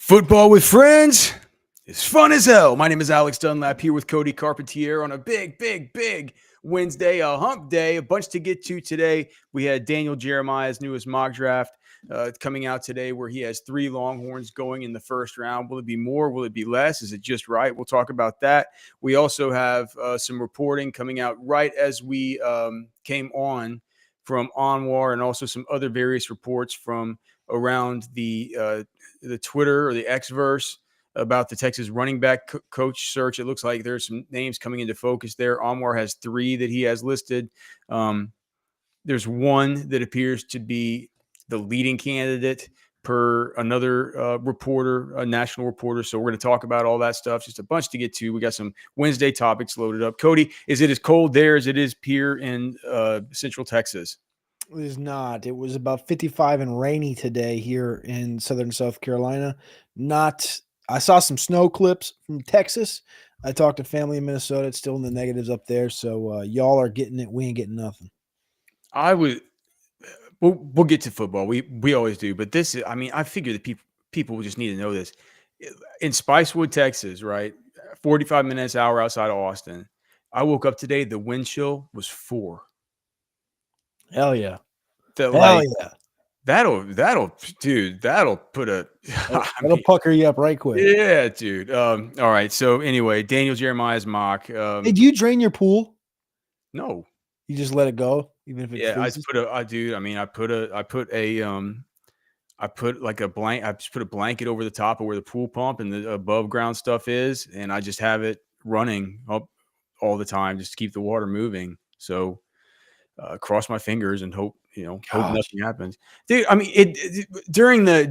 Football with friends is fun as hell. My name is Alex Dunlap here with Cody Carpentier on a big Wednesday, a hump day, a bunch to get to today. We had Daniel Jeremiah's newest mock draft coming out today where he has 3 Longhorns going in the first round. Will it be more? Will it be less? Is it just right? We'll talk about that. We also have some reporting coming out right as we came on from Anwar and also some other various reports from around the Twitter or the Xverse about the Texas running back coach search. It looks like there's some names coming into focus there. Anwar has 3 that he has listed. There's one that appears to be the leading candidate per another reporter, a national reporter. So we're going to talk about all that stuff. Just a bunch to get to. We got some Wednesday topics loaded up. Cody, is it as cold there as it is here in Central Texas? It is not. It was about 55 and rainy today here in southern South Carolina. I saw some snow clips from Texas. I talked to family in Minnesota. It's still in the negatives up there. So y'all are getting it. We ain't getting nothing. We'll get to football. We always do. But this is, I figure that people just need to know this. In Spicewood, Texas, right? 45 minutes, hour outside of Austin. I woke up today. The wind chill was 4. Hell yeah. Yeah. That'll put a that'll pucker you up right quick. Yeah, dude. All right. So anyway, Daniel Jeremiah's mock. Hey, do you drain your pool? No. You just let it go, even if it freezes? I just put a blanket over the top of where the pool pump and the above ground stuff is, and I just have it running up all the time just to keep the water moving. So cross my fingers and hope nothing happens, dude. During the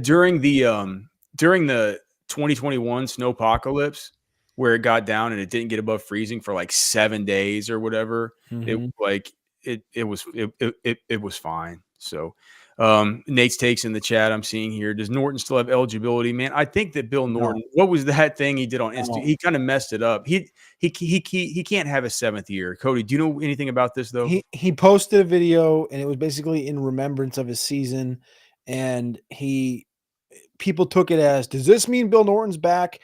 2021 snowpocalypse where it got down and it didn't get above freezing for like 7 days or whatever. It was fine. So Nate's takes in the chat I'm seeing here. Does Norton still have eligibility? Man, I think that Bill Norton, what was that thing he did on Insta? He kind of messed it up. He can't have a 7th year. Cody, do you know anything about this though? He posted a video and it was basically in remembrance of his season, and people took it as, does this mean Bill Norton's back?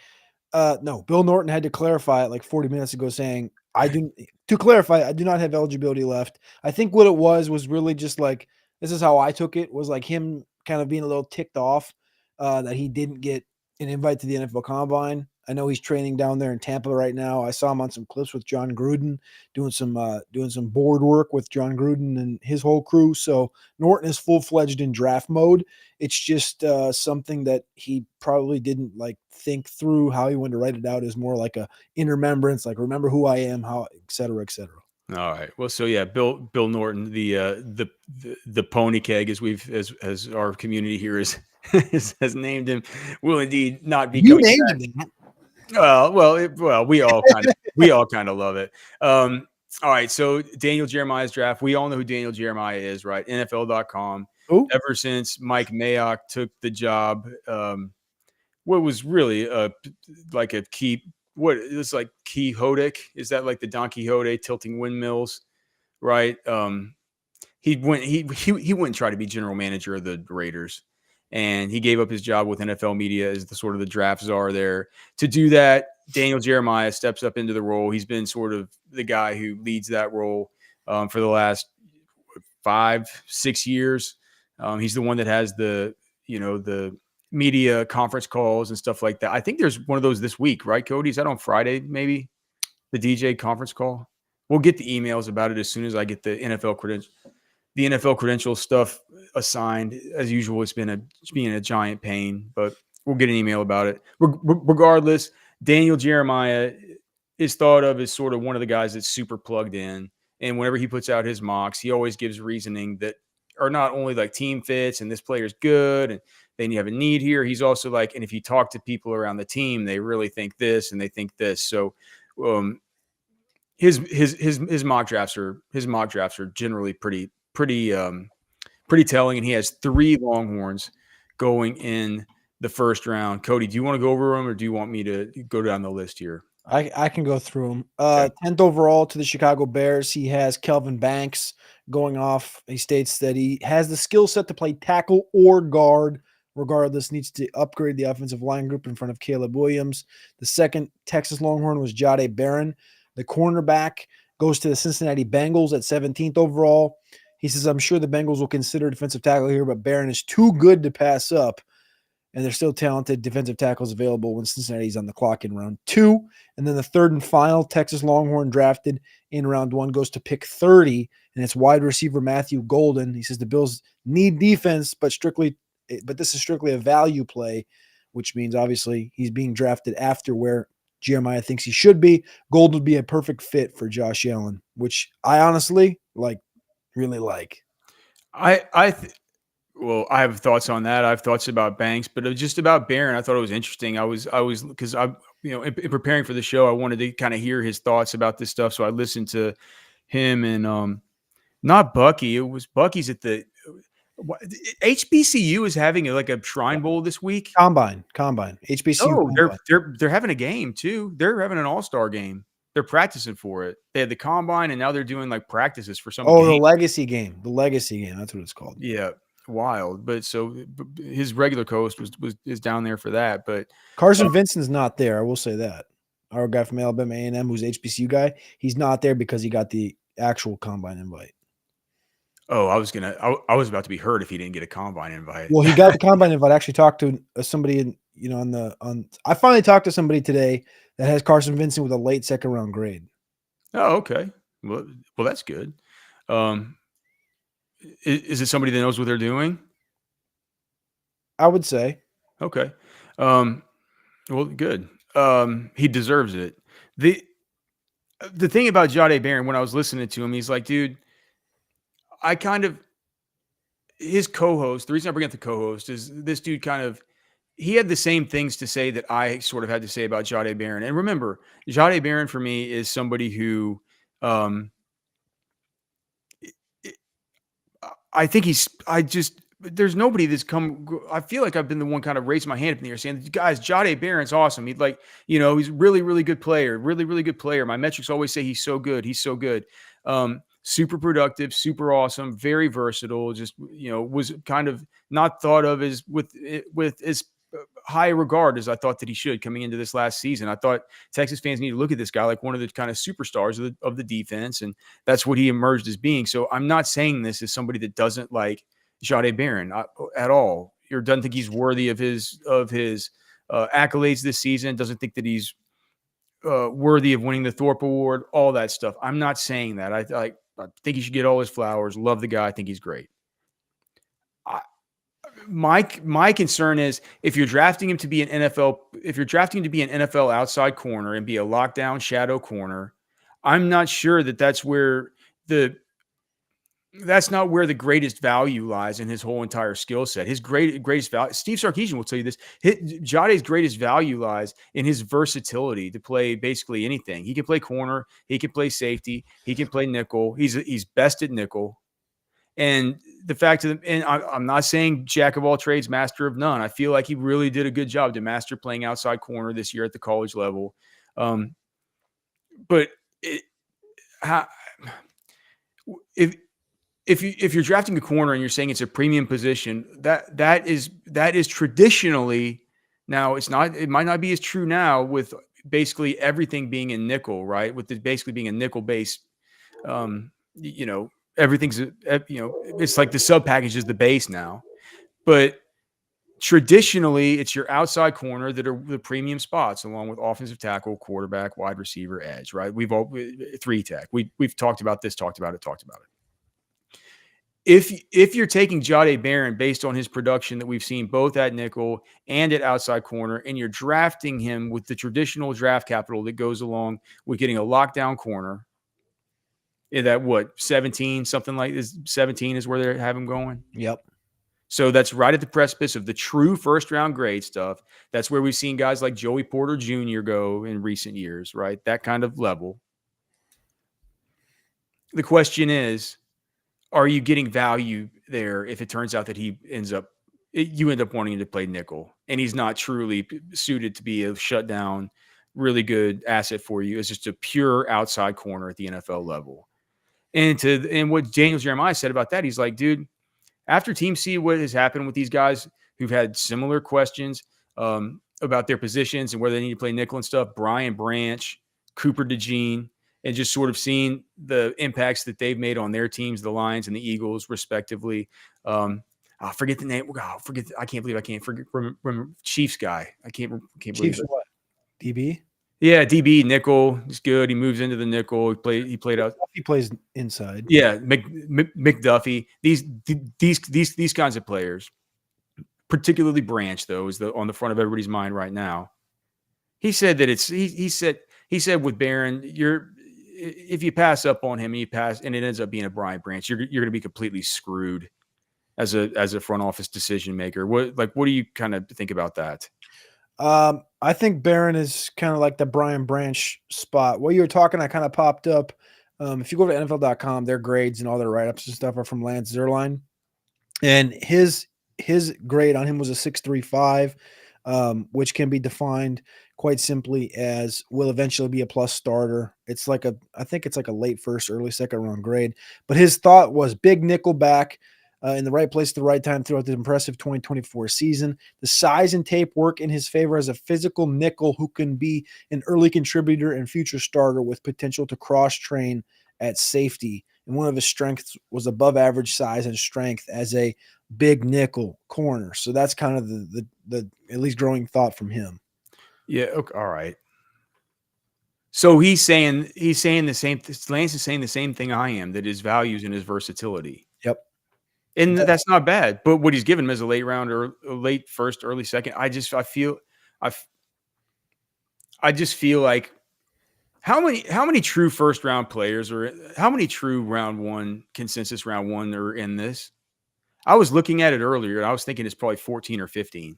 No, Bill Norton had to clarify it like 40 minutes ago saying, I do not have eligibility left. I think what it was really just like, this is how I took it, was like him kind of being a little ticked off that he didn't get an invite to the NFL Combine. I know he's training down there in Tampa right now. I saw him on some clips with John Gruden doing some board work with John Gruden and his whole crew. So Norton is full-fledged in draft mode. It's just something that he probably didn't like think through how he wanted to write it out as more like a in remembrance, like remember who I am, how, et cetera, et cetera. All right. Well, so yeah, Bill Norton, the pony keg, as our community here has named him, will indeed not be coming back. Him that. Well, we all kind of love it. All right. So Daniel Jeremiah's draft. We all know who Daniel Jeremiah is, right? NFL.com. Ooh. Ever since Mike Mayock took the job, what was really like a key. What is like Quixotic? Is that like the Don Quixote tilting windmills, right? He wouldn't try to be general manager of the Raiders, and he gave up his job with NFL media as the sort of the draft czar there. To do that, Daniel Jeremiah steps up into the role. He's been sort of the guy who leads that role for the last 5-6 years. He's the one that has the media conference calls and stuff like that. I think there's one of those this week, right, Cody? Is that on Friday, maybe? The DJ conference call? We'll get the emails about it as soon as I get the NFL credential stuff assigned. As usual, it's been a giant pain, but we'll get an email about it. Regardless, Daniel Jeremiah is thought of as sort of one of the guys that's super plugged in. And whenever he puts out his mocks, he always gives reasoning that are not only like team fits and this player's good and then you have a need here. He's also like, and if you talk to people around the team, they really think this and they think this. So his mock drafts are generally pretty telling. And he has 3 Longhorns going in the first round. Cody, do you want to go over them or do you want me to go down the list here? I can go through them. 10th overall to the Chicago Bears. He has Kelvin Banks going off. He states that he has the skill set to play tackle or guard regardless, needs to upgrade the offensive line group in front of Caleb Williams. The second Texas Longhorn was Jahdae Barron. The cornerback goes to the Cincinnati Bengals at 17th overall. He says, I'm sure the Bengals will consider defensive tackle here, but Barron is too good to pass up. And there's still talented defensive tackles available when Cincinnati's on the clock in round 2. And then the third and final Texas Longhorn drafted in round 1 goes to pick 30, and it's wide receiver Matthew Golden. He says the Bills need defense, but this is strictly a value play, which means obviously he's being drafted after where Jeremiah thinks he should be. Golden would be a perfect fit for Josh Allen, which I honestly really like. Well, I have thoughts on that. I have thoughts about Banks, but just about Barron, I thought it was interesting. I was because in preparing for the show, I wanted to kind of hear his thoughts about this stuff. So I listened to him and not Bucky. It was Bucky's at the HBCU is having like a Shrine Bowl this week. Combine, HBCU. Oh, Combine. they're having a game too. They're having an all-star game. They're practicing for it. They had the combine, and now they're doing like practices for some. Oh, the legacy game. The legacy game. That's what it's called. Yeah. Wild, but so his regular co-host is down there for that. But Carson Vincent's not there. I will say that. Our guy from Alabama A&M, who's HBCU guy, he's not there because he got the actual combine invite. Oh, I was about to be hurt if he didn't get a combine invite. Well, he got the combine invite. I actually talked to somebody I finally talked to somebody today that has Carson Vincent with a late second round grade. Oh, okay. Well, that's good. Is it somebody that knows what they're doing? I would say. Okay. Well, good. He deserves it. The thing about Jahdae Barron, when I was listening to him, he's like, dude, his co-host, the reason I bring up the co-host is this dude he had the same things to say that I sort of had to say about Jahdae Barron. And remember, Jahdae Barron for me is somebody who, I think there's nobody that's I feel like I've been the one kind of raising my hand up in the air saying, guys, Jahdae Barron's awesome. He's like, he's really, really good player, really, really good player. My metrics always say he's so good. He's so good. Super productive, super awesome, very versatile, just, was kind of not thought of as with as high regard as I thought that he should coming into this last season. I thought Texas fans need to look at this guy like one of the kind of superstars of the defense, and that's what he emerged as being. So I'm not saying this as somebody that doesn't like Jahdae Barron at all, or doesn't think he's worthy of his accolades this season, doesn't think that he's worthy of winning the Thorpe Award, all that stuff. I'm not saying that. I think he should get all his flowers. Love the guy. I think he's great. My concern is if you're drafting him to be an NFL outside corner and be a lockdown shadow corner, I'm not sure that's not where the greatest value lies in his whole entire skill set. His greatest value, Steve Sarkisian will tell you this, Jahdae's greatest value lies in his versatility to play basically anything. He can play corner, he can play safety, he can play nickel. He's best at nickel. And the fact of I'm not saying jack of all trades, master of none. I feel like he really did a good job to master playing outside corner this year at the college level. But if you're drafting a corner and you're saying it's a premium position, that is traditionally, now it might not be as true now with basically everything being in nickel, right? With it basically being a nickel base, everything's, it's like the sub package is the base now, but traditionally it's your outside corner that are the premium spots along with offensive tackle, quarterback, wide receiver, edge, right? We've all 3-tech. We've talked about this, talked about it. If you're taking Jahdae Barron based on his production that we've seen both at nickel and at outside corner, and you're drafting him with the traditional draft capital that goes along with getting a lockdown corner, that 17, something like this, 17 is where they have him going. Yep. So that's right at the precipice of the true first round grade stuff. That's where we've seen guys like Joey Porter Jr. go in recent years, right? That kind of level. The question is, are you getting value there if it turns out that you end up wanting him to play nickel and he's not truly suited to be a shutdown, really good asset for you? It's just a pure outside corner at the NFL level. And what Daniel Jeremiah said about that, he's like, dude, after teams see what has happened with these guys who've had similar questions about their positions and whether they need to play nickel and stuff. Brian Branch, Cooper DeJean, and just sort of seeing the impacts that they've made on their teams, the Lions and the Eagles, respectively. I forget the name. I can't believe I can't remember Chiefs guy. I can't believe Chiefs it. what? DB? Yeah, DB nickel. He's good. He moves into the nickel. He played out. He plays inside. Yeah, McDuffie. These kinds of players, particularly Branch, though, is on the front of everybody's mind right now. He said that he said with Barron, if you pass up on him and and it ends up being a Brian Branch, you're going to be completely screwed as a front office decision maker. What do you kind of think about that? I think Barron is kind of like the Brian Branch spot. While you were talking, I kind of popped up. If you go to NFL.com, their grades and all their write-ups and stuff are from Lance Zierlein. And his grade on him was a 6.35, which can be defined quite simply as will eventually be a plus starter. I think it's like a late first, early second round grade. But his thought was big nickel back, in the right place at the right time throughout the impressive 2024 season. The size and tape work in his favor as a physical nickel who can be an early contributor and future starter with potential to cross-train at safety. And one of his strengths was above average size and strength as a big nickel corner. So that's kind of the at least growing thought from him. Yeah. Okay. All right. So he's saying the same. Lance is saying the same thing I am, that his values and his versatility. Yep. And that's not bad. But what he's given him is a late round or a late first, early second. I just feel like how many true first round players or how many true consensus round one are in this? I was looking at it earlier and I was thinking it's probably 14 or 15.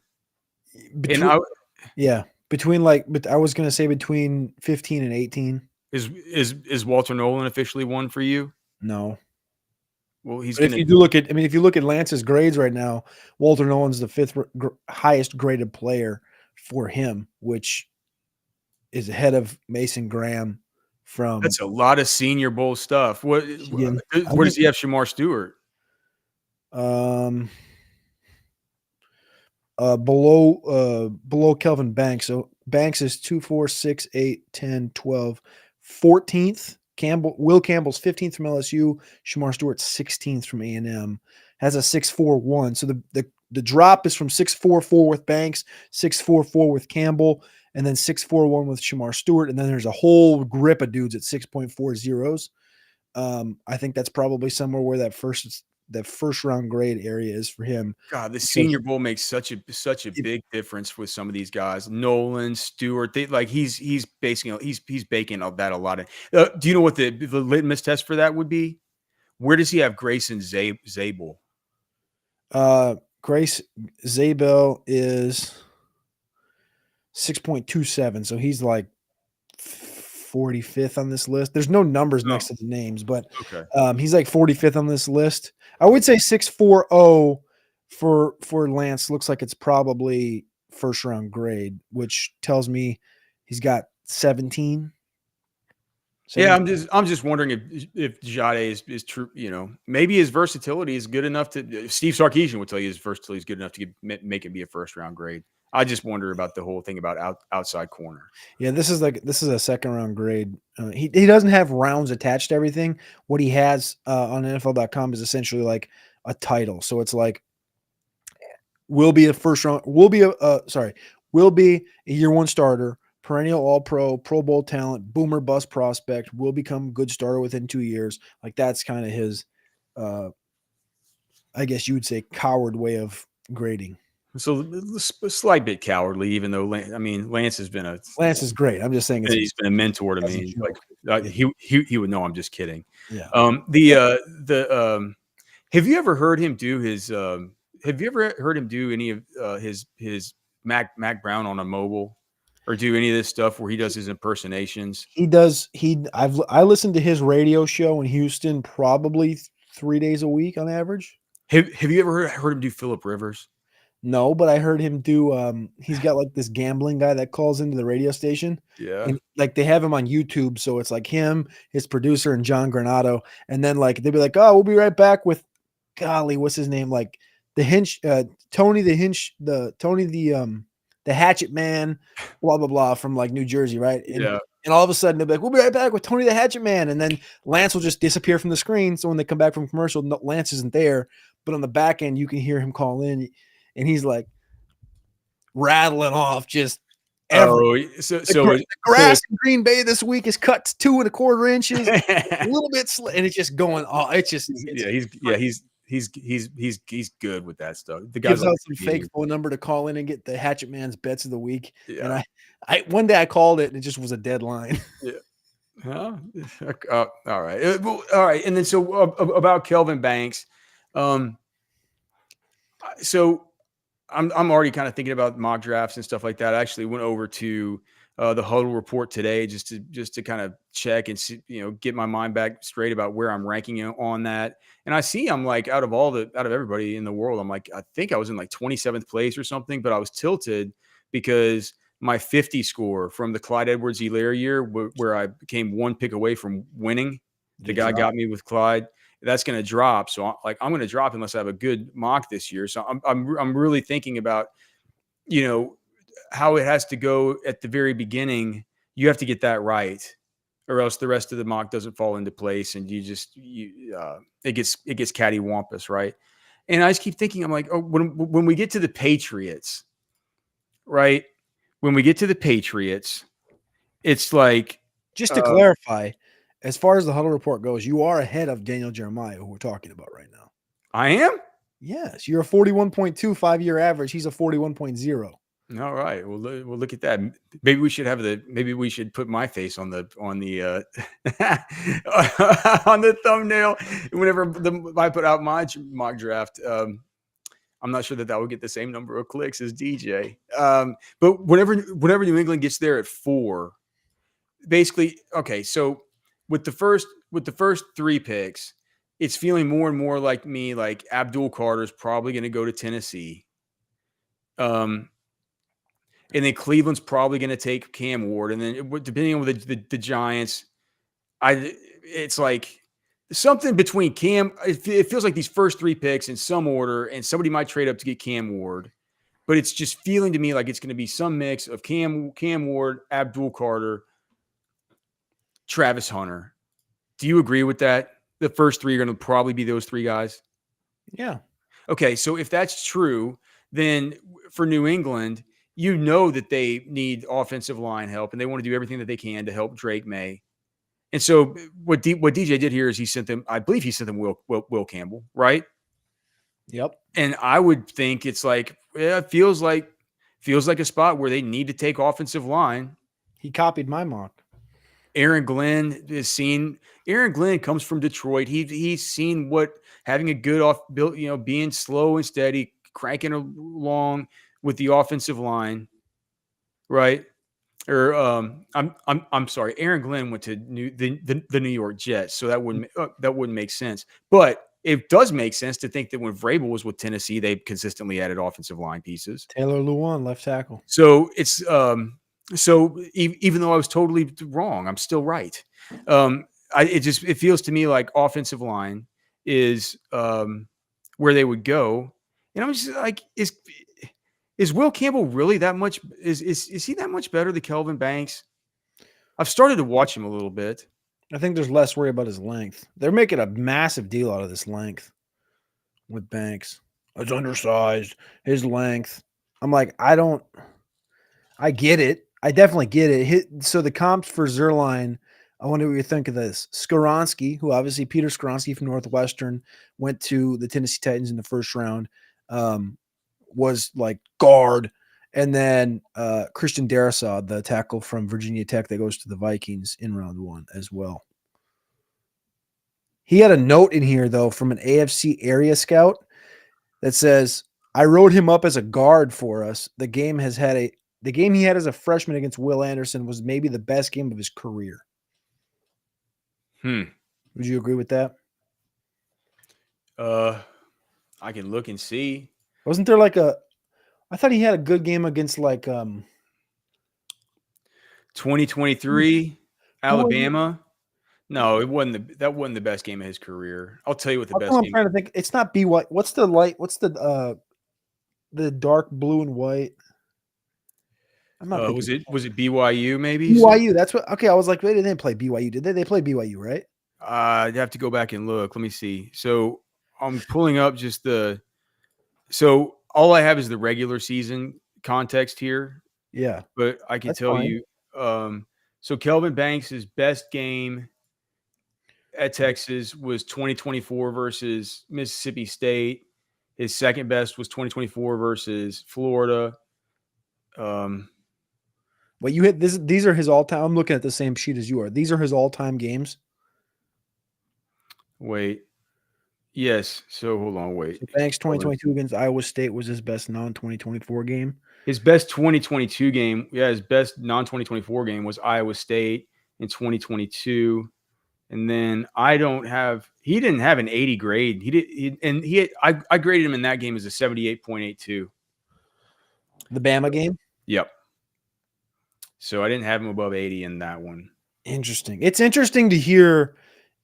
But I was going to say between 15 and 18. Is Walter Nolan officially one for you? No. Well, if you look at Lance's grades right now, Walter Nolan's the fifth highest graded player for him, which is ahead of Mason Graham. That's a lot of Senior Bowl stuff. Where does he have Shamar Stewart? Below Kelvin Banks. So Banks is 2, 4, 6, 8, 10, 12, 14th. Will Campbell's 15th from LSU. Shamar Stewart's 16th from A&M. Has a 6.41. So the drop is from 6.44 with Banks, 6.44 with Campbell, and then 6.41 with Shamar Stewart. And then there's a whole grip of dudes at 6.40s. I think that's probably somewhere where that first round grade area is for him. God, the Senior Bowl makes such a big difference with some of these guys. Nolan, Stewart, he's baking that a lot. Do you know what the litmus test for that would be? Where does he have Grayson Zabel? Grace Zabel is 6.27, so he's like 45th on this list. There's no numbers next to the names, but he's like 45th on this list. I would say 6.40 for Lance looks like it's probably first round grade, which tells me he's got 17. Yeah, I'm just wondering if Jade is true. Maybe his versatility is good enough to. Steve Sarkisian would tell you his versatility is good enough to make it be a first round grade. I just wonder about the whole thing about outside corner. Yeah, this is a second round grade. He doesn't have rounds attached to everything. What he has on NFL.com is essentially like a title. So it's like will be a year one starter, perennial All-Pro, Pro Bowl talent, boomer bust prospect, will become good starter within 2 years. Like that's kind of his, I guess you would say, coward way of grading. So a slight bit cowardly, even though Lance has been Lance is great. I'm just saying he's been a mentor to me. He would know I'm just kidding. Yeah. Have you ever heard him do his? Have you ever heard him do any of his Mac Brown on a mobile, or do any of this stuff where he does his impersonations? He does. I listened to his radio show in Houston probably 3 days a week on average. Have you ever heard him do Phillip Rivers? No, but I heard him do. He's got like this gambling guy that calls into the radio station. Yeah, and like they have him on YouTube, so it's like him, his producer, and John Granado, and then like they'd be like, "Oh, we'll be right back with, golly, what's his name? Like the Hinch, Tony the Hinch, the Hatchet Man, blah blah blah from like New Jersey, right? Yeah. And all of a sudden they'll be like, "We'll be right back with Tony the Hatchet Man," and then Lance will just disappear from the screen. So when they come back from commercial, Lance isn't there, but on the back end you can hear him call in, and he's like rattling off just everything. Oh, so The so grass in Green Bay this week is cut to 2.25 inches, a little bit, and it's just going. Oh, it's just he's good with that stuff. The guy's gives like out some fake phone number to call in and get the Hatchet Man's bets of the week. And yeah. I one day I called it and it just was a dead line. Yeah. Huh? All right. All right. And then so about Kelvin Banks, so I'm already kind of thinking about mock drafts and stuff like that. I actually went over to the Huddle Report today just to kind of check and see, get my mind back straight about where I'm ranking on that. And I see I'm like out of everybody in the world, I'm like, I think I was in like 27th place or something, but I was tilted because my 50 score from the Clyde Edwards-Helaire year, where I became one pick away from winning, the guy got me with Clyde. That's going to drop. So I'm going to drop unless I have a good mock this year. So I'm really thinking about, how it has to go at the very beginning. You have to get that right, or else the rest of the mock doesn't fall into place, and it gets cattywampus, right? And I just keep thinking, I'm like, oh, when we get to the Patriots, right? When we get to the Patriots, it's like, Just to clarify, as far as the Huddle Report goes, you are ahead of Daniel Jeremiah, who we're talking about right now. I am? Yes, you're a 41.2 5-year average. He's a 41.0. All right. Well, look at that. Maybe we should put my face on the on the thumbnail whenever I put out my mock draft. I'm not sure that would get the same number of clicks as DJ. But whenever New England gets there at 4, basically, okay. So with the first 3 picks, it's feeling more and more like me. Like Abdul Carter's probably going to go to Tennessee. And then Cleveland's probably going to take Cam Ward. And then depending on the Giants, it's like something between Cam. It feels like these first 3 picks in some order, and somebody might trade up to get Cam Ward. But it's just feeling to me like it's going to be some mix of Cam Ward, Abdul Carter, Travis Hunter. Do you agree with that? The first 3 are going to probably be those 3 guys? Yeah. Okay, so if that's true, then for New England – that they need offensive line help, and they want to do everything that they can to help Drake May. And so what DJ did here is I believe he sent them Will Campbell, right? Yep. And I would think it's like, it feels like a spot where they need to take offensive line. He copied my mock. Aaron Glenn comes from Detroit. He's seen what having a good being slow and steady, cranking along with the offensive line, right? Or I'm sorry, Aaron Glenn went to the New York Jets, so that wouldn't make sense. But it does make sense to think that when Vrabel was with Tennessee, they consistently added offensive line pieces. Taylor Lewan, left tackle. So it's even though I was totally wrong, I'm still right. It feels to me like offensive line is where they would go, and I'm just like, is Will Campbell really that much? Is he that much better than Kelvin Banks? I've started to watch him a little bit. I think there's less worry about his length. They're making a massive deal out of this length with Banks. It's undersized, his length. I'm like, I get it. I definitely get it. So the comps for Zerline, I wonder what you think of this. Skoronski, who obviously Peter Skoronski from Northwestern, went to the Tennessee Titans in the first round. Was like guard, and then Christian Darrisaw, the tackle from Virginia Tech that goes to the Vikings in round 1 as well. He had a note in here though from an AFC area scout that says, "I wrote him up as a guard for us. The game he had as a freshman against Will Anderson was maybe the best game of his career." Would you agree with that? I can look and see. Wasn't there I thought he had a good game against 2023 Alabama. No, that wasn't the best game of his career. I'll tell you what the How come best I'm game. trying to think? It's not BY. What's the dark blue and white? I'm not thinking Was it BYU maybe? BYU. That's what. Okay, I was like, wait, they didn't play BYU, did they? They played BYU, right? You have to go back and look. Let me see. So I'm pulling up just the. So all I have is the regular season context here, Yeah, but I can that's tell fine. you. So Kelvin Banks' best game at Texas was 2024 versus Mississippi State. His second best was 2024 versus Florida. Um, But you hit this. These are his all-time. I'm looking at the same sheet as you are. These are his all-time games. wait, yes. So hold on, wait. So Banks Kelvin. 2022 against Iowa State was his best non-2024 game. His best 2022 game, yeah, his best non 2024 game was Iowa State in 2022. And then he didn't have an 80 grade. I graded him in that game as a 78.82. The Bama game. Yep. So I didn't have him above 80 in that one. Interesting. It's interesting to hear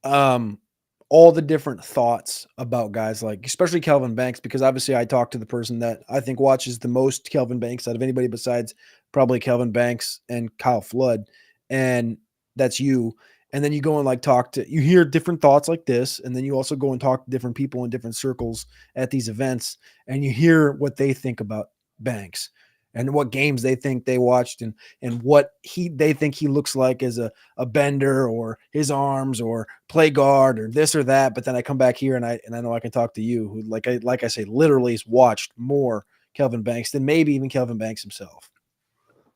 all the different thoughts about guys like, especially Kelvin Banks, because obviously I talked to the person that I think watches the most Kelvin Banks out of anybody besides probably Kelvin Banks and Kyle Flood. And that's you. And then you go and like you hear different thoughts like this. And then you also go and talk to different people in different circles at these events, and you hear what they think about Banks and what games they think they watched and what they think he looks like as a bender or his arms or play guard or this or that. But then I come back here and I know I can talk to you who like I say literally has watched more Kelvin Banks than maybe even Kelvin Banks himself.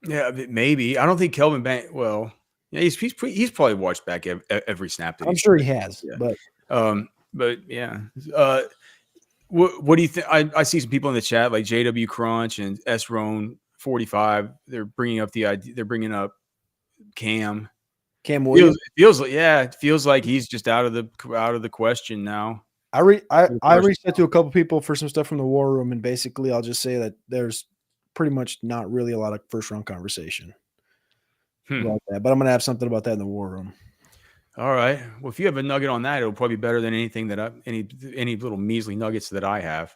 Yeah, maybe. I don't think Kelvin Banks. Well, yeah, he's probably watched back every snap that I'm he's sure he played. has, Yeah. but But yeah. What do you think? I see some people in the chat like JW Crunch and S Roan 45. They're bringing up the idea. They're bringing up Cam. Cam Williams. It feels like he's just out of the question now. I reached out to a couple people for some stuff from the war room, and basically I'll just say that there's pretty much not really a lot of first round conversation about that. But I'm gonna have something about that in the war room. All right. Well, if you have a nugget on that, it'll probably be better than anything that any little measly nuggets that I have.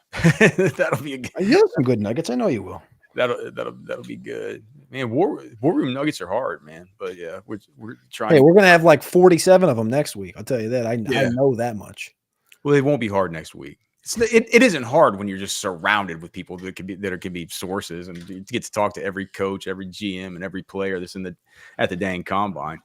That'll be a good. You have some good nuggets. I know you will. That'll be good. Man, war room nuggets are hard, man. But yeah, we're trying. Hey, we're gonna have like 47 of them next week. I'll tell you that. I know that much. Well, they won't be hard next week. It isn't hard when you're just surrounded with people that can be sources, and you get to talk to every coach, every GM, and every player that's at the dang combine.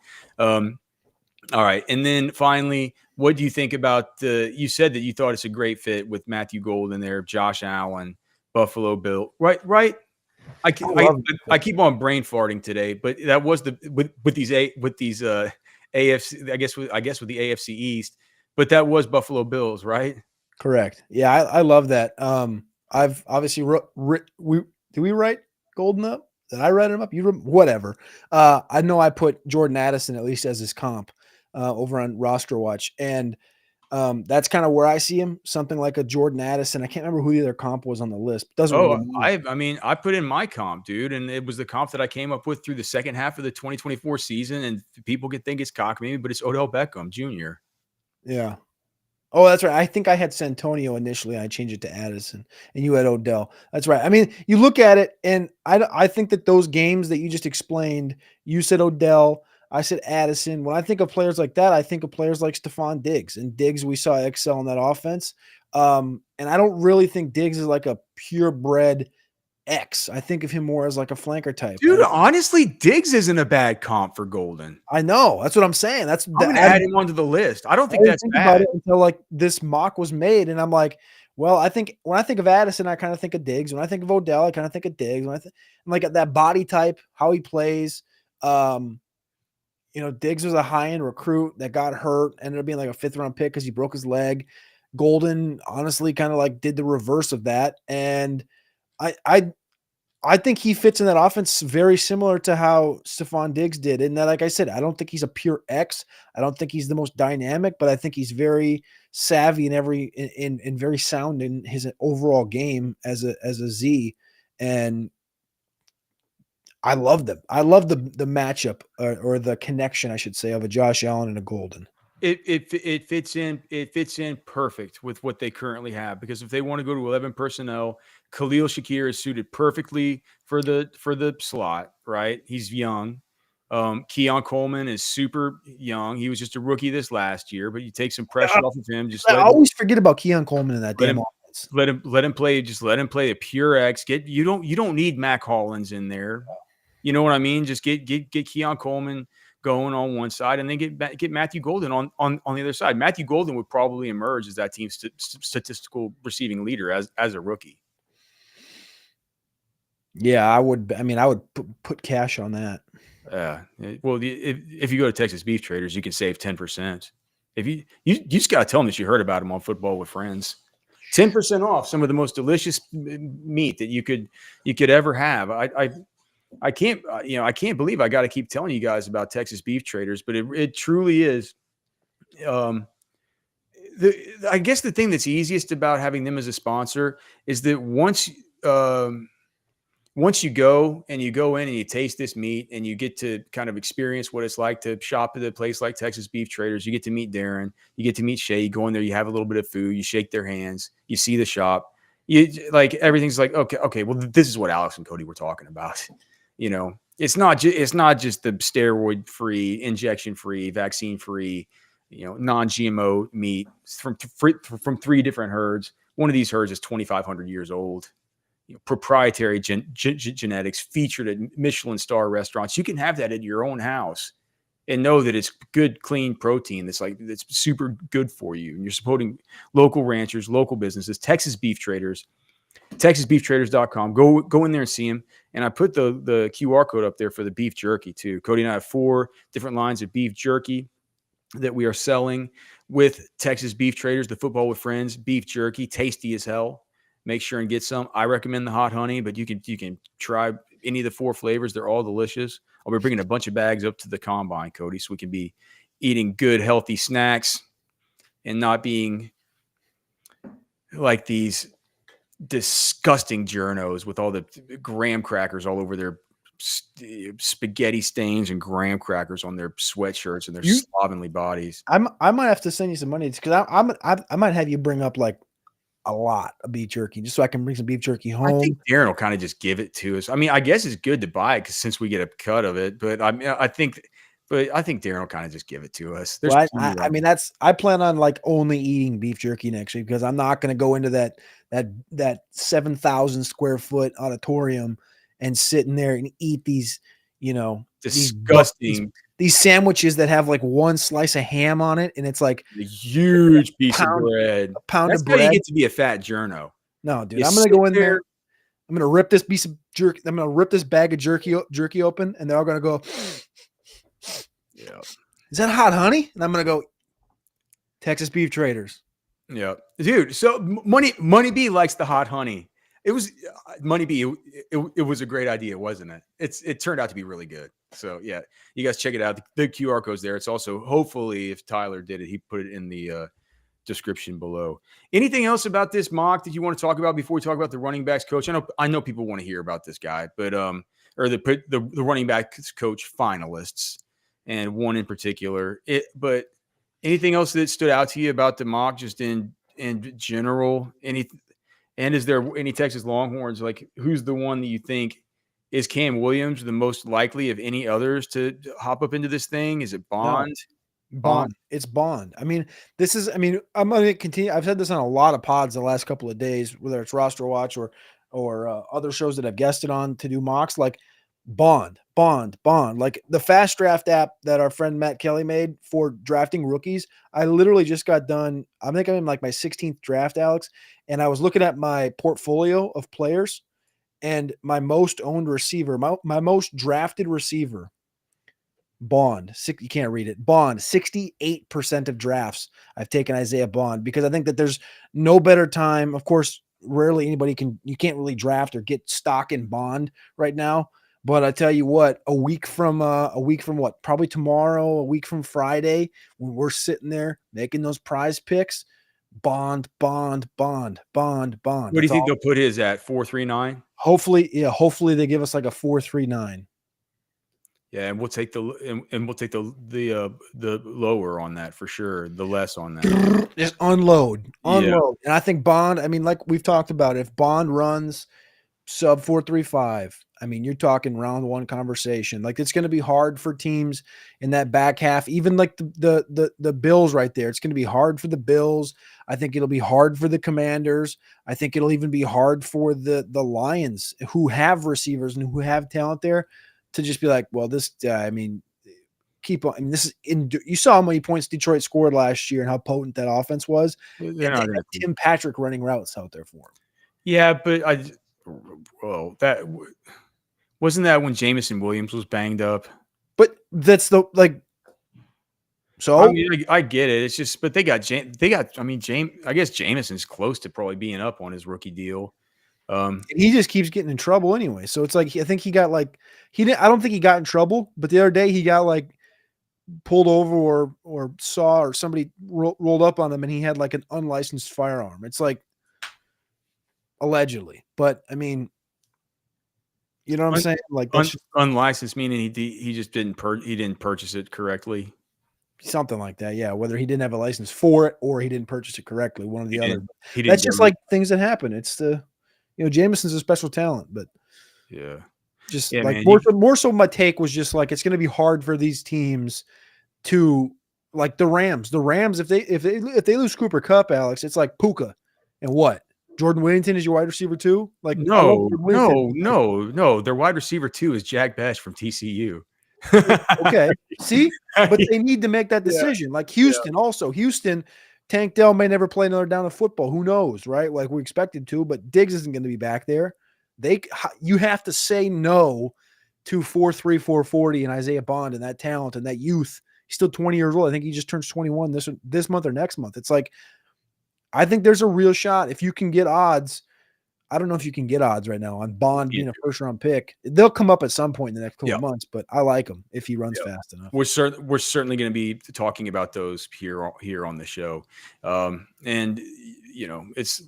All right. And then finally, what do you think about you said that you thought it's a great fit with Matthew Golden there, Josh Allen, Buffalo Bill, right? I keep on brain farting today, but that was with these AFC, I guess with the AFC East, but that was Buffalo Bills, right? Correct. Yeah. I love that. I've obviously did we write Golden up? Did I write him up? Whatever. I know I put Jordan Addison at least as his comp over on Roster Watch, and that's kind of where I see him. Something like a Jordan Addison. I can't remember who the other comp was on the list. Doesn't really matter. I mean, I put in my comp, dude, and it was the comp that I came up with through the second half of the 2024 season. And people could think it's cockamamie, but it's Odell Beckham Jr. Yeah. Oh, that's right. I think I had Santonio initially. I changed it to Addison, and you had Odell. That's right. I mean, you look at it, and I think that those games that you just explained, you said Odell, I said Addison. When I think of players like that, I think of players like Stephon Diggs. And Diggs, we saw excel in that offense. And I don't really think Diggs is like a purebred X. I think of him more as like a flanker type. Dude, honestly, Diggs isn't a bad comp for Golden. I know. That's what I'm saying. I'm going to add him onto the list. I don't think that's bad. About it until like this mock was made, and I'm like, well, I think when I think of Addison, I kind of think of Diggs. When I think of Odell, I kind of think of Diggs. When I think like that body type, how he plays. Diggs was a high-end recruit that got hurt, ended up being like a 5th-round pick because he broke his leg. Golden honestly kind of like did the reverse of that, and I think he fits in that offense very similar to how Stephon Diggs did. And that, like I said, I don't think he's a pure X. I don't think he's the most dynamic, but I think he's very savvy and very sound in his overall game as a Z. And I love them. I love the matchup or the connection, I should say, of a Josh Allen and a Golden. it fits in. It fits in perfect with what they currently have, because if they want to go to 11 personnel, Khalil Shakir is suited perfectly for the slot. Right, he's young. Keon Coleman is super young. He was just a rookie this last year, but you take some pressure off of him. Just I always forget about Keon Coleman in that damn offense. let him play. Just let him play a pure X. You don't need Mac Hollins in there. You know what I mean? Just get Keon Coleman going on one side, and then get Matthew Golden on the other side. Matthew Golden would probably emerge as that team's statistical receiving leader as a rookie. Yeah, I would. I mean, I would put cash on that. Well, if you go to Texas Beef Traders, you can save 10%. If you just got to tell them that you heard about them on Football with Friends. 10% off some of the most delicious meat that you could ever have. I can't I can't believe I got to keep telling you guys about Texas Beef Traders, but it truly is. I guess the thing that's easiest about having them as a sponsor is that once you go in and you taste this meat and you get to kind of experience what it's like to shop at a place like Texas Beef Traders, you get to meet Darren, you get to meet Shay, you go in there, you have a little bit of food, you shake their hands, you see the shop, you like everything's like, okay, well, this is what Alex and Cody were talking about. It's not just the steroid free, injection free, vaccine free, non-GMO meat from 3 different herds. One of these herds is 2,500 years old. Proprietary genetics featured at Michelin star restaurants. You can have that at your own house and know that it's good, clean protein that's super good for you. And you're supporting local ranchers, local businesses. Texas Beef Traders, TexasBeefTraders.com. Go in there and see them. And I put the QR code up there for the beef jerky too. Cody and I have 4 different lines of beef jerky that we are selling with Texas Beef Traders. The Football with Friends beef jerky, tasty as hell. Make sure and get some. I recommend the hot honey, but you can try any of the 4 flavors. They're all delicious. I'll be bringing a bunch of bags up to the combine, Cody, so we can be eating good, healthy snacks and not being like these disgusting journos with all the graham crackers all over their spaghetti stains and graham crackers on their sweatshirts and their slovenly bodies. I might have to send you some money because I might have you bring up like a lot of beef jerky just so I can bring some beef jerky home. I think Darren will kind of just give it to us. I mean, I guess it's good to buy it since we get a cut of it, but I think Darren will kind of just give it to us. Well, I mean, I plan on like only eating beef jerky next week because I'm not going to go into that 7,000 square foot auditorium and sit in there and eat these, disgusting these sandwiches that have like 1 slice of ham on it, and it's like a huge piece of bread. A pound That's of bread. How you get to be a fat journo. No, dude, I'm gonna go in there. I'm gonna rip this piece of jerky. I'm gonna rip this bag of jerky open, and they're all gonna go. Yeah. Is that hot honey? And I'm gonna go. Texas Beef Traders. Yeah, dude. So Money B likes the hot honey. It was Money B. It was a great idea, wasn't it? It turned out to be really good. So yeah, you guys check it out. The QR code's there. It's also, hopefully, if Tyler did it, he put it in the description below. Anything else about this mock that you want to talk about before we talk about the running backs coach? I know people want to hear about this guy, but or the running backs coach finalists, and one in particular. But anything else that stood out to you about the mock, just in general? And is there any Texas Longhorns, like who's the one that you think is Cam Williams the most likely of any others to hop up into this thing? Is it Bond? No, Bond. It's Bond. I mean, I'm going to continue. I've said this on a lot of pods the last couple of days, whether it's Roster Watch or other shows that I've guested on to do mocks, like Bond. Like the Fast Draft app that our friend Matt Kelly made for drafting rookies. I literally just got done. I think I'm in like my 16th draft, Alex. And I was looking at my portfolio of players, and my most owned receiver, my most drafted receiver, Bond. You can't read it. Bond, 68% of drafts I've taken Isaiah Bond, because I think that there's no better time. Of course, rarely you can't really draft or get stock in Bond right now. But I tell you what, a week from what? Probably tomorrow, a week from Friday, when we're sitting there making those prize picks, Bond. What do you think they'll put his at? 4.39? Hopefully they give us like a 4.39. Yeah, and we'll take the lower on that for sure, the less on that. Just unload, Yeah. unload. And I think Bond, I mean, like we've talked about, if Bond runs sub 4.35, I mean, you're talking round one conversation. Like it's going to be hard for teams in that back half, even like the Bills right there. It's going to be hard for the Bills. I think it'll be hard for the Commanders. I think it'll even be hard for the Lions, who have receivers and who have talent there, to just be like, well, this I mean, keep on. I mean, this is in. You saw how many points Detroit scored last year and how potent that offense was, They're and they not had gonna. Tim Patrick running routes out there for him. Yeah, but well, wasn't that when Jamison Williams was banged up? But that's the like. I So mean, I get it. It's just, but I mean, I guess Jameson's close to probably being up on his rookie deal. he just keeps getting in trouble anyway. So it's like I think he got like he didn't. I don't think he got in trouble, but the other day he got like pulled over or saw or somebody rolled up on him and he had like an unlicensed firearm. It's like allegedly, but I mean, you know what I'm saying? Like that's just unlicensed meaning he just he didn't purchase it correctly. something like that. Yeah, whether he didn't have a license for it or he didn't purchase it correctly, one or the other. He didn't That's go just like things that happen. It's Jameson's a special talent, but yeah. just Yeah, like man. more so my take was just like it's going to be hard for these teams to like the Rams. The Rams, if they lose Cooper Kupp, Alex, it's like Puka and what? Jordan Whittington is your wide receiver too? Like I love No, Jordan no, Whittington. no. Their wide receiver 2 is Jack Bech from TCU. Okay. See? But they need to make that Yeah, decision. Like yeah. Houston, Tank Dell may never play another down of football. Who knows, right? Like we expected to, but Diggs isn't going to be back there. You have to say no to 4.3, 4.40 and Isaiah Bond and that talent and that youth. He's still 20 years old. I think he just turns 21 this month or next month. It's like I think there's a real shot if you can get odds. I don't know if you can get odds right now on Bond being a first round pick. They'll come up at some point in the next couple Yeah. of months, but I like him if he runs Yeah. fast enough. We're certainly going to be talking about those here on the show, and it's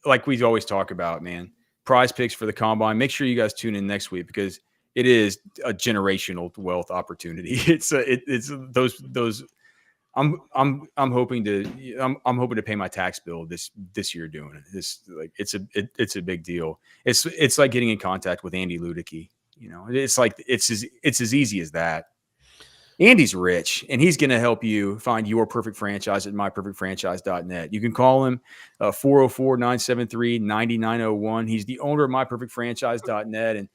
like we always talk about, man. Prize picks for the combine. Make sure you guys tune in next week because it is a generational wealth opportunity. It's those. I'm hoping to pay my tax bill this year doing it. It's a big deal. It's like getting in contact with Andy Ludicky. It's like it's as easy as that. Andy's rich, and he's going to help you find your perfect franchise at myperfectfranchise.net. You can call him 404-973-9901. He's the owner of myperfectfranchise.net. And,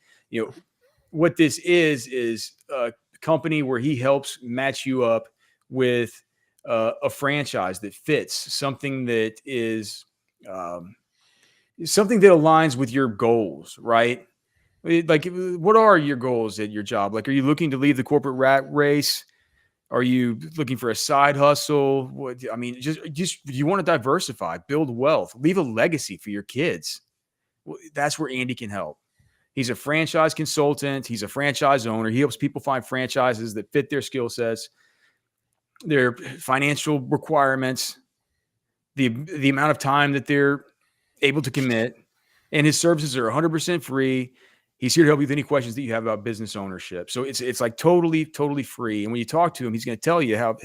what this is a company where he helps match you up with a franchise that fits, something that is something that aligns with your goals, right? Like, what are your goals at your job? Like, are you looking to leave the corporate rat race? Are you looking for a side hustle? Just you want to diversify, build wealth, leave a legacy for your kids. Well, that's where Andy can help. He's a franchise consultant. He's a franchise owner. He helps people find franchises that fit their skill sets, their financial requirements, the amount of time that they're able to commit. And his services are 100% free. He's here to help you with any questions that you have about business ownership. So it's like totally free. And when you talk to him, he's going to tell you how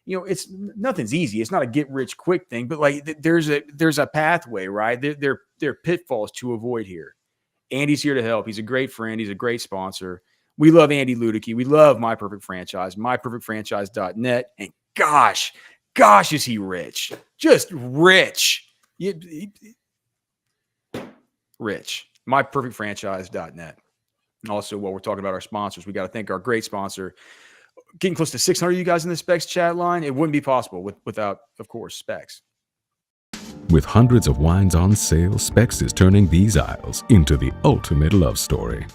it's nothing's easy. It's not a get rich quick thing, but like there's a pathway, right? There are pitfalls to avoid here. Andy's here to help. He's a great friend. He's a great sponsor. We love Andy Ludicky. We love My Perfect Franchise, myperfectfranchise.net. And gosh, is he rich? Just rich. Rich. myperfectfranchise.net. Also, while we're talking about our sponsors, we got to thank our great sponsor. Getting close to 600 of you guys in the Specs chat line. It wouldn't be possible without, of course, Specs. With hundreds of wines on sale, Specs is turning these aisles into the ultimate love story.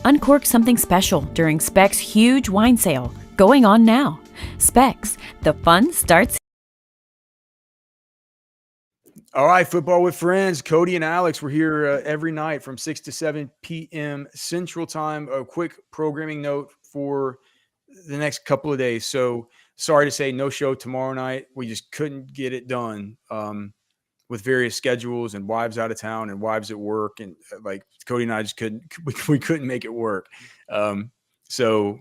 Uncork something special during Specs' huge wine sale, going on now. Specs, the fun starts. All right, Football with Friends. Cody and Alex, we're here every night from 6 to 7 p.m. Central Time. A quick programming note for the next couple of days. So sorry to say no show tomorrow night. We just couldn't get it done with various schedules and wives out of town and wives at work. And like Cody and I just we couldn't make it work. So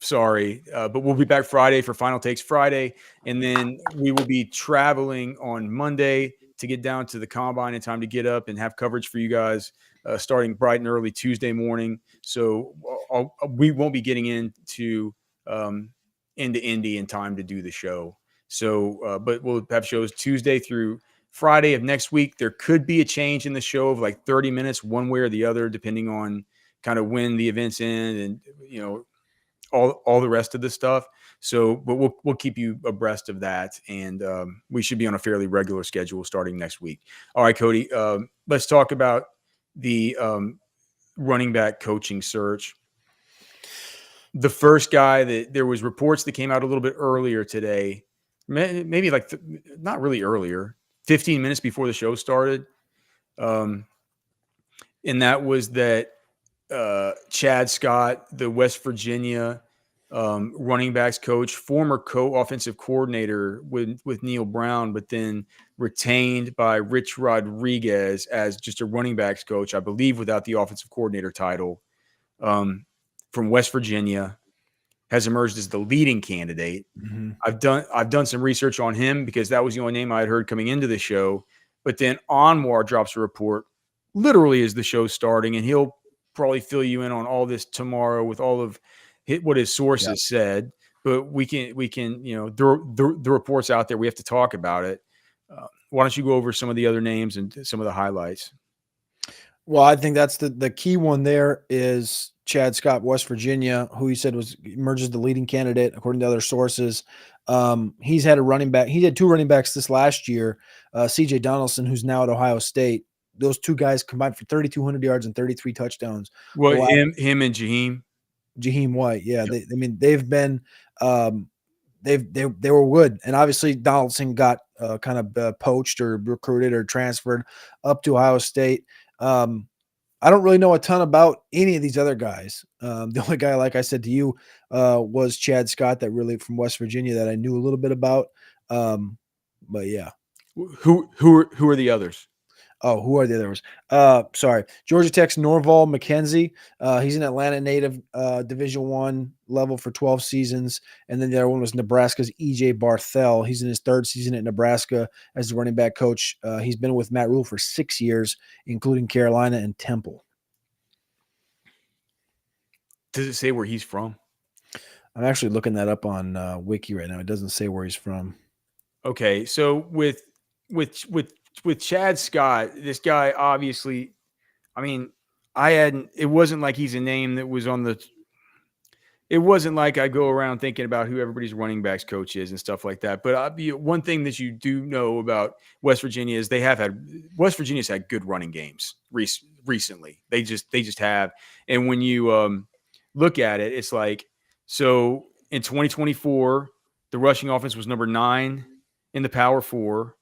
sorry, but we'll be back Friday for Final Takes Friday, and then we will be traveling on Monday to get down to the combine in time to get up and have coverage for you guys starting bright and early Tuesday morning. So we won't be getting into Indy in time to do the show. So, but we'll have shows Tuesday through Friday of next week. There could be a change in the show of like 30 minutes, one way or the other, depending on kind of when the event's end and, you know, all the rest of the stuff. So, but we'll keep you abreast of that, and we should be on a fairly regular schedule starting next week. All right, Cody, let's talk about the running back coaching search. The first guy that there was reports that came out a little bit earlier today, maybe like not really earlier, 15 minutes before the show started, and that was that Chad Scott, the West Virginia running backs coach, former co-offensive coordinator with Neil Brown, but then retained by Rich Rodriguez as just a running backs coach, I believe, without the offensive coordinator title, from West Virginia, has emerged as the leading candidate. Mm-hmm. I've done some research on him because that was the only name I had heard coming into the show. But then Anwar drops a report literally as the show's starting, and he'll probably fill you in on all this tomorrow with all of what his sources said. But we can, you know, the reports out there. We have to talk about it. Why don't you go over some of the other names and some of the highlights? Well, I think that's the key one there is Chad Scott, West Virginia, who he said emerges the leading candidate according to other sources. He's had a running back. He had two running backs this last year, CJ Donaldson, who's now at Ohio State. Those two guys combined for 3,200 yards and 33 touchdowns. Well, him and Jaheim White. Yeah. Yep. They've been, they were good. And obviously Donaldson got kind of poached or recruited or transferred up to Ohio State. I don't really know a ton about any of these other guys. The only guy, like I said to you, was Chad Scott, that really from West Virginia, that I knew a little bit about. But yeah. Who are the others? Oh, who are the others? Sorry. Georgia Tech's Norval McKenzie. He's an Atlanta native, Division I level for 12 seasons. And then the other one was Nebraska's EJ Barthel. He's in his third season at Nebraska as the running back coach. He's been with Matt Rule for 6 years, including Carolina and Temple. Does it say where he's from? I'm actually looking that up on Wiki right now. It doesn't say where he's from. Okay. So with Chad Scott, this guy, obviously, I mean, it wasn't like he's a name that was on it wasn't like I go around thinking about who everybody's running backs coach is and stuff like that. But one thing that you do know about West Virginia is West Virginia's had good running games recently. They just have. And when you look at it, it's like, so in 2024, the rushing offense was number 9 in the Power 4.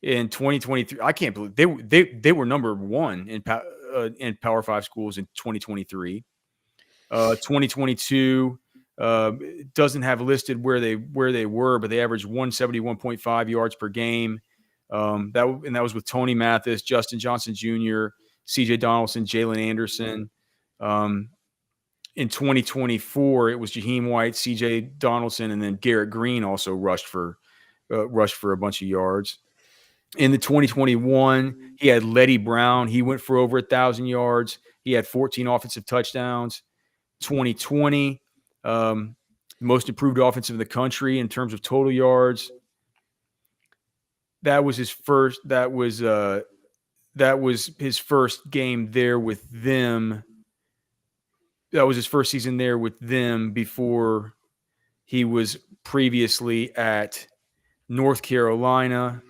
In 2023, I can't believe they were number 1 in Power 5 schools in 2023. 2022 doesn't have listed where they were, but they averaged 171.5 yards per game. That was with Tony Mathis, Justin Johnson Jr., CJ Donaldson, Jalen Anderson. In 2024, it was Jaheim White, CJ Donaldson, and then Garrett Green also rushed for a bunch of yards. In the 2021, he had Letty Brown. He went for over 1,000 yards. He had 14 offensive touchdowns. 2020, most improved offensive in the country in terms of total yards. That was his first. That was his first game there with them. That was his first season there with them before he was previously at North Carolina.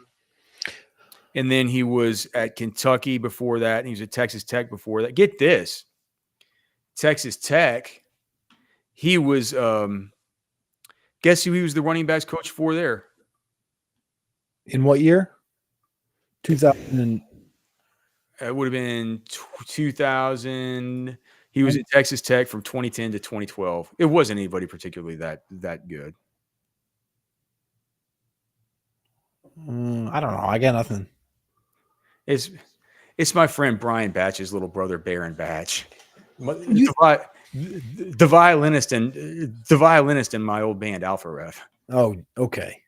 And then he was at Kentucky before that. And he was at Texas Tech before that. Get this. Texas Tech, he was guess who he was the running backs coach for there? In what year? 2000. It would have been 2000. He was at Texas Tech from 2010 to 2012. It wasn't anybody particularly that good. I don't know. I got nothing. It's my friend Brian Batch's little brother, Baron Batch. the violinist in my old band Alpha Rev. Oh, okay.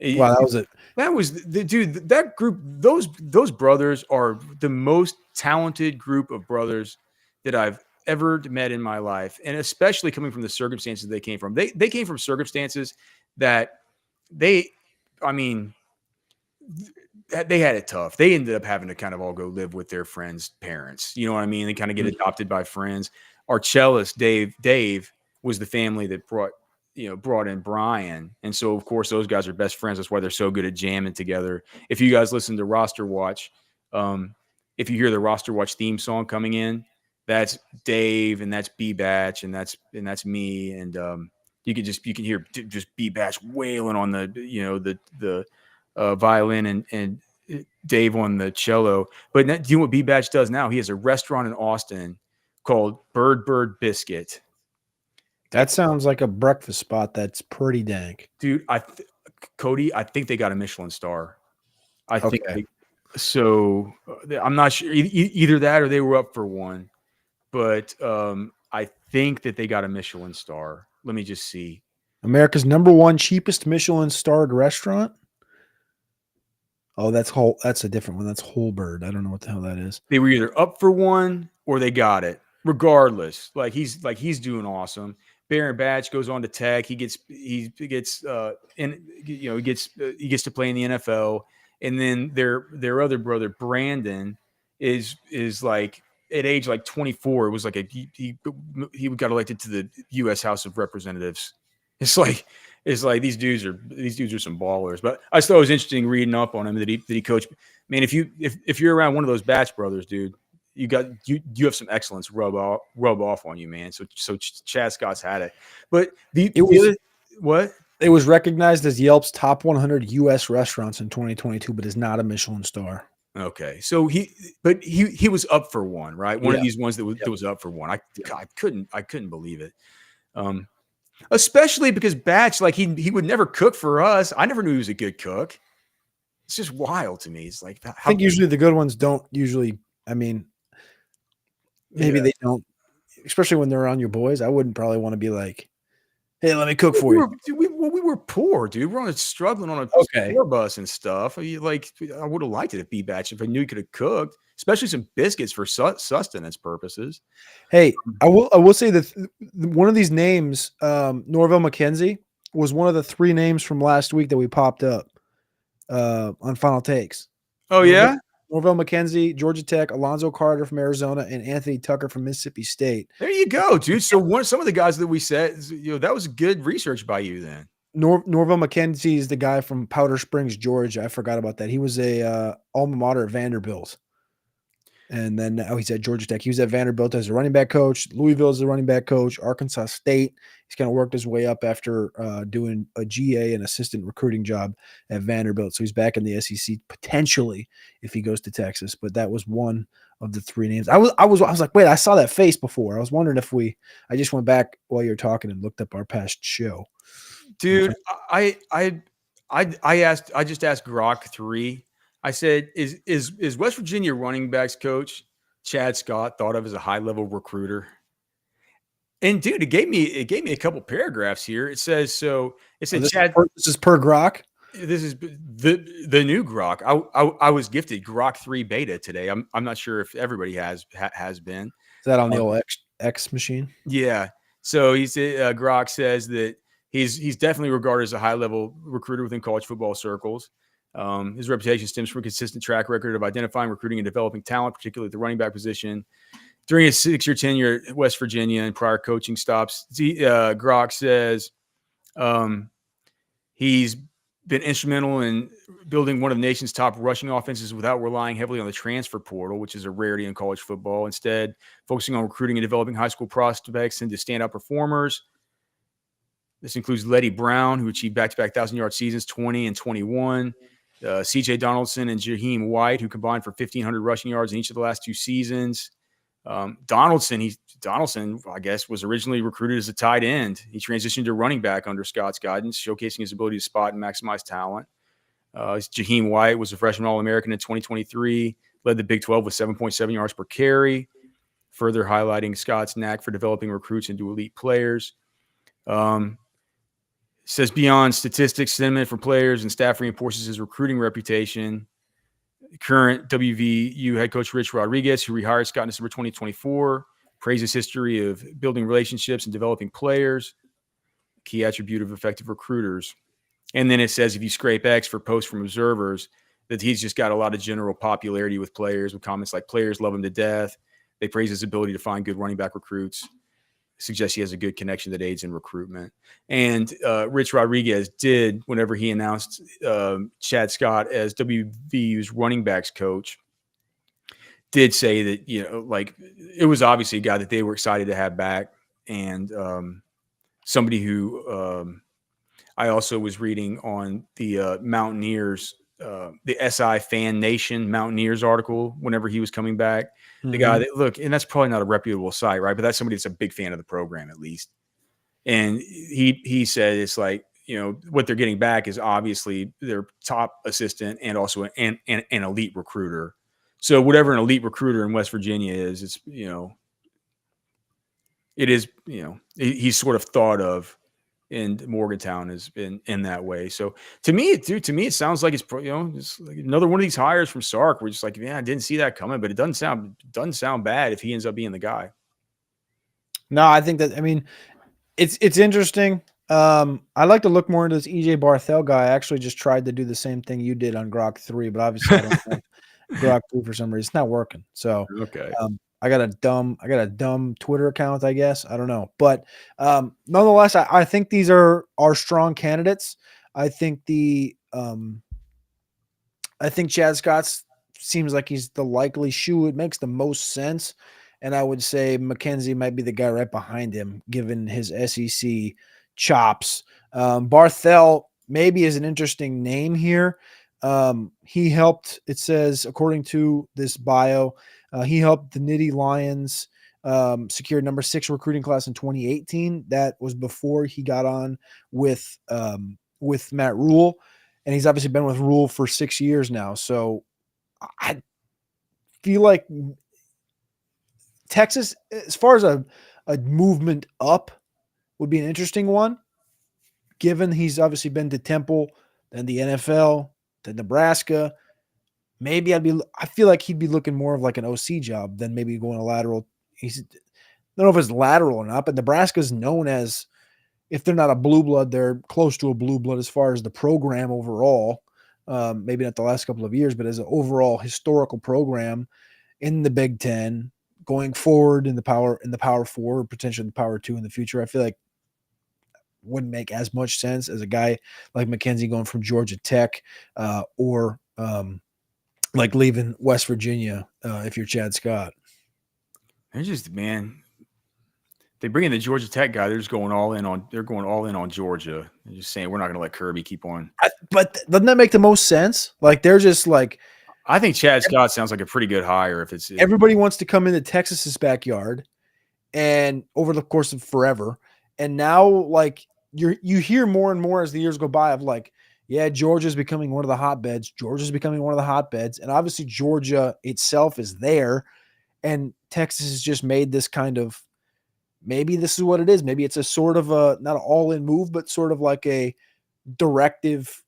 Wow, that was it. That was the dude. That group, those brothers are the most talented group of brothers that I've ever met in my life, and especially coming from the circumstances they came from. They came from circumstances that I mean, they had it tough. They ended up having to kind of all go live with their friends' parents. You know what I mean? They kind of get adopted by friends. Our cellist, Dave was the family that brought in Brian. And so, of course, those guys are best friends. That's why they're so good at jamming together. If you guys listen to Roster Watch, if you hear the Roster Watch theme song coming in, that's Dave and that's B Batch and that's me. And you can hear just B Batch wailing on the violin and Dave on the cello. But do you know what B Batch does now? He has a restaurant in Austin called Bird Biscuit. That sounds like a breakfast spot. That's pretty dank, dude. Cody, I think they got a Michelin star. I think Okay. so. I'm not sure either that or they were up for one, but I think that they got a Michelin star. Let me just see. America's #1 cheapest Michelin starred restaurant. Oh, that's a different one. That's Whole Bird. I don't know what the hell that is. They were either up for one or they got it. Regardless, he's doing awesome. Baron Batch goes on to Tech. He gets to play in the NFL. And then their other brother Brandon is like at age like 24. It was like he got elected to the U.S. House of Representatives. It's like these dudes are some ballers. But I thought it was interesting reading up on him that he coached. Man, if you're around one of those Batch brothers, dude, you have some excellence rub off on you, man. So Chad Scott's had it. But what? It was recognized as Yelp's top 100 U.S. restaurants in 2022, but is not a Michelin star. Okay, so he was up for one, right? One of these ones that was up for one. I couldn't believe it. Especially because Batch, he would never cook for us. I never knew he was a good cook. It's just wild to me. It's like I think usually the good ones don't usually. I mean, maybe they don't, especially when they're on your boys. I wouldn't probably want to be like, hey, let me cook for you. We were poor, dude. We're struggling on a tour bus and stuff. I would have liked it if B-Batch, if I knew he could have cooked, especially some biscuits for sustenance purposes. Hey, I will say that one of these names, Norvell McKenzie, was one of the 3 names from last week that we popped up on Final Takes. Oh, yeah? Norvell McKenzie, Georgia Tech, Alonzo Carter from Arizona, and Anthony Tucker from Mississippi State. There you go, dude. So some of the guys that we said, that was good research by you then. Norvell McKenzie is the guy from Powder Springs, Georgia. I forgot about that. He was a alma mater at Vanderbilt. And then now he's at Georgia Tech. He was at Vanderbilt as a running back coach. Louisville as a running back coach. Arkansas State. He's kind of worked his way up after doing a GA and assistant recruiting job at Vanderbilt. So he's back in the SEC potentially if he goes to Texas. But that was one of the 3 names. I was like, wait, I saw that face before. I was wondering if I just went back while you were talking and looked up our past show. Dude, I just asked Grok 3. I said, is West Virginia running backs coach Chad Scott thought of as a high-level recruiter? And dude, it gave me a couple paragraphs here. It says Chad. This is per Grok. This is the new Grok. I was gifted Grok 3 beta today. I'm not sure if everybody has been. Is that on the old X machine? Yeah. So he said Grok says that he's definitely regarded as a high-level recruiter within college football circles. His reputation stems from a consistent track record of identifying, recruiting, and developing talent, particularly at the running back position. During his 6-year tenure at West Virginia and prior coaching stops, Grok says he's been instrumental in building one of the nation's top rushing offenses without relying heavily on the transfer portal, which is a rarity in college football. Instead, focusing on recruiting and developing high school prospects into standout performers. This includes Letty Brown, who achieved back-to-back 1,000-yard seasons, 20 and 21. C.J. Donaldson and Jaheim White, who combined for 1,500 rushing yards in each of the last 2 seasons. Donaldson, I guess, was originally recruited as a tight end. He transitioned to running back under Scott's guidance, showcasing his ability to spot and maximize talent. Jaheim White was a freshman All-American in 2023, led the Big 12 with 7.7 yards per carry. further highlighting Scott's knack for developing recruits into elite players. Says beyond statistics, sentiment from players and staff reinforces his recruiting reputation. Current WVU head coach Rich Rodriguez, who rehired Scott in December 2024, praised his history of building relationships and developing players, key attribute of effective recruiters. And then it says if you scrape X for posts from observers, that he's just got a lot of general popularity with players, with comments like players love him to death. They praise his ability to find good running back recruits. Suggests he has a good connection that aids in recruitment. And Rich Rodriguez did, whenever he announced Chad Scott as WVU's running backs coach, did say that, like it was obviously a guy that they were excited to have back. And somebody who I also was reading on the Mountaineers, the SI Fan Nation Mountaineers article whenever he was coming back. The guy that, look, and that's probably not a reputable site, right? But that's somebody that's a big fan of the program, at least. And he said it's like, what they're getting back is obviously their top assistant and also an elite recruiter. So whatever an elite recruiter in West Virginia is, it's, it is, he's sort of thought of in Morgantown has been in that way. So to me, it sounds like it's it's like another one of these hires from Sark. We're just like, I didn't see that coming, but it doesn't sound bad if he ends up being the guy. No, I think that, it's interesting. I like to look more into this EJ Barthel guy. I actually just tried to do the same thing you did on Grok 3, but obviously I don't have Grok 3 for some reason. It's not working. So okay. I got a dumb Twitter account, I guess. I don't know. But nonetheless, I think these are strong candidates. I think I think Chad Scott's seems like he's the likely shoe. It makes the most sense. And I would say McKenzie might be the guy right behind him, given his SEC chops. Barthel maybe is an interesting name here. He helped, it says, according to this bio, he helped the Nittany Lions secure number 6 recruiting class in 2018. That was before he got on with Matt Rule, and he's obviously been with Rule for 6 years now. So I feel like Texas, as far as a movement up, would be an interesting one, given he's obviously been to Temple, then the NFL, then Nebraska. Maybe I feel like he'd be looking more of like an OC job than maybe going a lateral. I don't know if it's lateral or not, but Nebraska's known as, if they're not a blue blood, they're close to a blue blood as far as the program overall. Maybe not the last couple of years, but as an overall historical program in the Big Ten, going forward in the Power 4, potentially the Power 2 in the future. I feel like wouldn't make as much sense as a guy like McKenzie going from Georgia Tech or like leaving West Virginia if you're Chad Scott. They're just, man, they bring in the Georgia Tech guy. They're just going all in on Georgia. They're just saying, we're not going to let Kirby keep on. But doesn't that make the most sense? Like, they're just like, I think Chad Scott sounds like a pretty good hire. Everybody wants to come into Texas's backyard and over the course of forever. And now, like, you hear more and more as the years go by of like, yeah, Georgia's becoming one of the hotbeds. And obviously Georgia itself is there. And Texas has just made this kind of, maybe this is what it is. Maybe it's a sort of not an all-in move, but sort of like a directive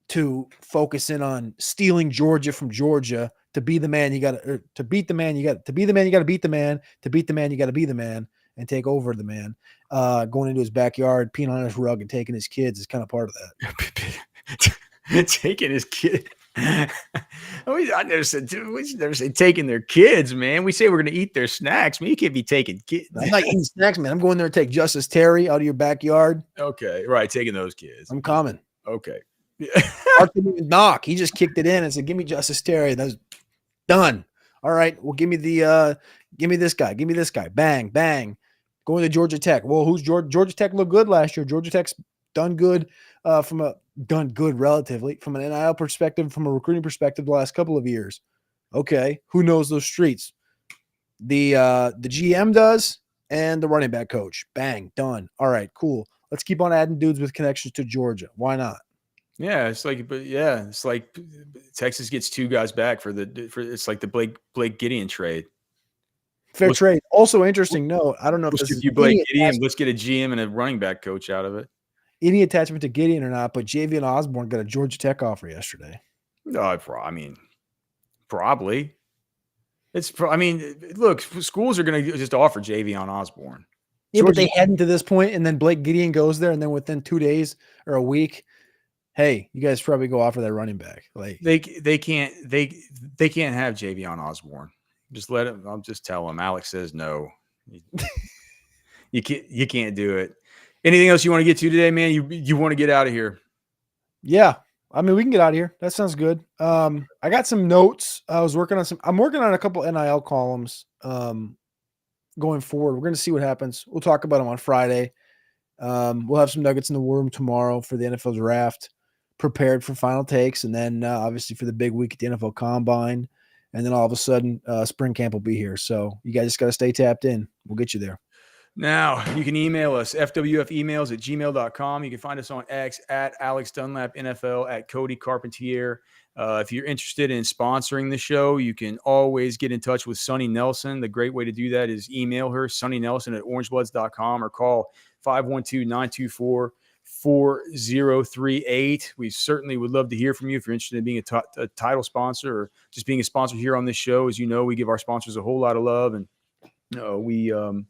to focus in on stealing Georgia from Georgia. To be the man, you got to beat the man. To be the man, you got to beat the man. To beat the man, you got to be the man and take over the man. Going into his backyard, peeing on his rug and taking his kids is kind of part of that. Taking his kid. We never say taking their kids, man. We say we're going to eat their snacks. Man, you can't be taking kids. I'm not eating snacks, man. I'm going there to take Justice Terry out of your backyard. Okay, right. Taking those kids. I'm coming. Okay. Mark didn't even knock. He just kicked it in and said, "Give me Justice Terry." That's done. All right. Well, give me this guy. Give me this guy. Bang, bang. Going to Georgia Tech. Well, who's Georgia Tech looked good last year. Georgia Tech's done good relatively from an NIL perspective, from a recruiting perspective the last couple of years. Okay. Who knows those streets? The GM does and the running back coach. Bang, done. All right, cool. Let's keep on adding dudes with connections to Georgia. Why not? Yeah, it's like Texas gets 2 guys back for it's like the Blake Gideon trade. Fair We'll- trade. Also, interesting note. I don't know if We'll this ship is you Blake any, Gideon. Let's get a GM and a running back coach out of it. any attachment to Gideon or not, but Javion Osborne got a Georgia Tech offer yesterday. Probably. Look, schools are going to just offer Javion Osborne. Yeah, but Georgia- they hadn't to this point, and then Blake Gideon goes there, and then within 2 days or a week, hey, you guys probably go offer that running back. Like they can't have Javion Osborne. Just let him. I'll just tell him. Alex says no. You can't do it. Anything else you want to get to today, man? You want to get out of here? yeah, I mean, we can get out of here. That sounds good. I got some notes. I'm working on a couple NIL columns going forward. We're going to see what happens. We'll talk about them on Friday. We'll have some nuggets in the war room tomorrow for the NFL draft, prepared for final takes, and then obviously for the big week at the NFL Combine. And then all of a sudden, spring camp will be here. So you guys just got to stay tapped in. We'll get you there. Now, you can email us, fwfemails@gmail.com. You can find us on X at Alex Dunlap NFL, at Cody Carpentier. If you're interested in sponsoring the show, you can always get in touch with Sunny Nelson. The great way to do that is email her, sunnynelson@orangebloods.com, or call 512-924-4038. We certainly would love to hear from you if you're interested in being a title sponsor or just being a sponsor here on this show. As you know, we give our sponsors a whole lot of love, and we love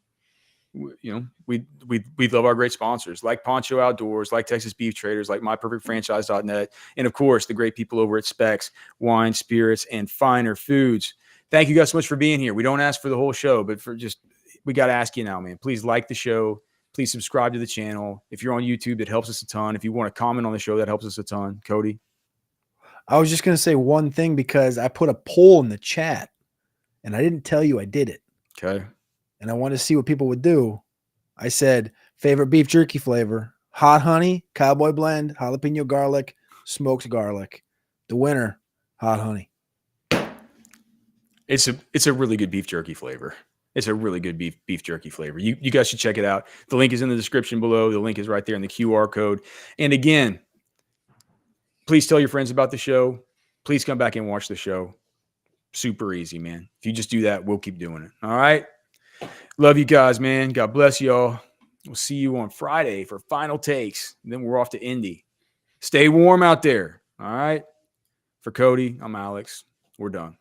our great sponsors like Poncho Outdoors, like Texas Beef Traders, like MyPerfectFranchise.net, and of course the great people over at Specs Wine, Spirits, and Finer Foods. Thank you guys so much for being here. We don't ask for the whole show, but we got to ask you now, man. Please like the show. Please subscribe to the channel. If you're on YouTube, that helps us a ton. If you want to comment on the show, that helps us a ton. Cody? I was just going to say one thing because I put a poll in the chat and I didn't tell you I did it. Okay. And I wanted to see what people would do. I said, favorite beef jerky flavor, hot honey, cowboy blend, jalapeno garlic, smoked garlic. The winner, hot honey. It's a really good beef jerky flavor. It's a really good beef jerky flavor. You guys should check it out. The link is in the description below. The link is right there in the QR code. And again, please tell your friends about the show. Please come back and watch the show. Super easy, man. If you just do that, we'll keep doing it. All right? Love you guys, man. God bless y'all. We'll see you on Friday for final takes. And then we're off to Indy. Stay warm out there. All right? For Cody, I'm Alex. We're done.